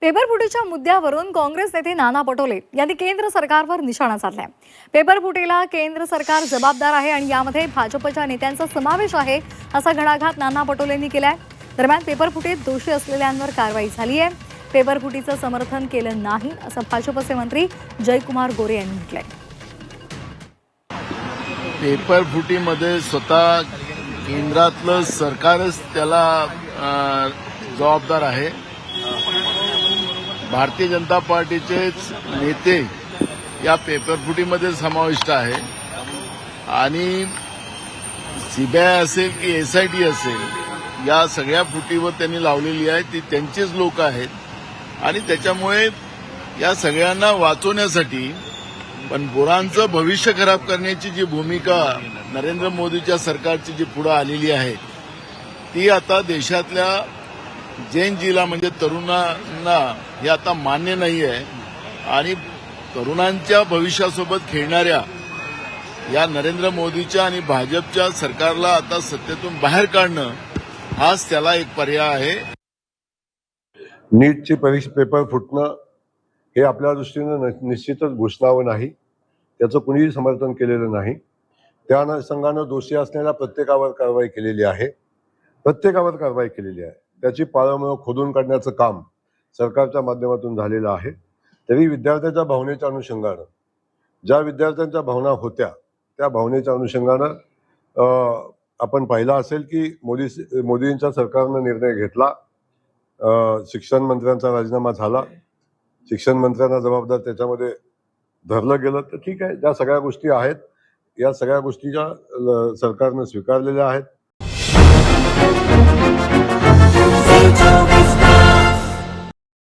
पेपरफुटीच्या मुद्द्यावरून काँग्रेस नेते नाना पटोले यांनी केंद्र सरकारवर निशाणा साधलाय। पेपरफुटीला केंद्र सरकार जबाबदार आहे आणि यामध्ये भाजपच्या नेत्यांचा समावेश आहे असा घणाघात नाना पटोलेंनी केलाय। दरम्यान पेपरफुटीत दोषी असलेल्यांवर कारवाई झाली आहे। पेपरफुटीचं समर्थन केलं नाही असं भाजपचे मंत्री जयकुमार गोरे यांनी म्हटलंय। पेपरफुटीमध्ये स्वतः केंद्रातलं सरकारच त्याला जबाबदार आहे। भारतीय जनता पार्टीचेच नेते या पेपरफुटीमध्ये समाविष्ट आहे आणि सीबीआय असेल की एसआयटी असेल या सगळ्या फुटीवर त्यांनी लावलेली आहे ती त्यांचेच लोक आहेत आणि त्याच्यामुळे या सगळ्यांना वाचवण्यासाठी पण बोरांचं भविष्य खराब करण्याची जी भूमिका नरेंद्र मोदीच्या सरकारची जी पुढे आलेली आहे ती आता देशातल्या जेनजीला म्हणजे तरुणांना हे आता मान्य नाही आहे आणि तरुणांच्या भविष्यासोबत खेळणाऱ्या या नरेंद्र मोदीच्या आणि भाजपच्या सरकारला आता सत्तेतून बाहेर काढणं हाच त्याला एक पर्याय आहे। नीटची परीक्षा पेपर फुटणं हे आपल्या दृष्टीनं निश्चितच घोषणावं नाही, त्याचं कुणीही समर्थन केलेलं नाही। त्या अनुषंगानं दोषी असलेल्या प्रत्येकावर कारवाई केलेली आहे, त्याची पाळंमुळं खोदून काढण्याचं काम सरकारच्या माध्यमातून झालेलं आहे। तरी विद्यार्थ्यांच्या भावनेच्या अनुषंगानं ज्या विद्यार्थ्यांच्या भावना होत्या त्या भावनेच्या अनुषंगानं आपण पाहिलं असेल की मोदींच्या सरकारनं निर्णय घेतला, शिक्षण मंत्र्यांचा राजीनामा झाला, शिक्षण मंत्र्यांना जबाबदार त्याच्यामध्ये धरलं गेलं, तर ठीक आहे, ज्या सगळ्या गोष्टी आहेत या सगळ्या गोष्टीच्या सरकारनं स्वीकारलेल्या आहेत।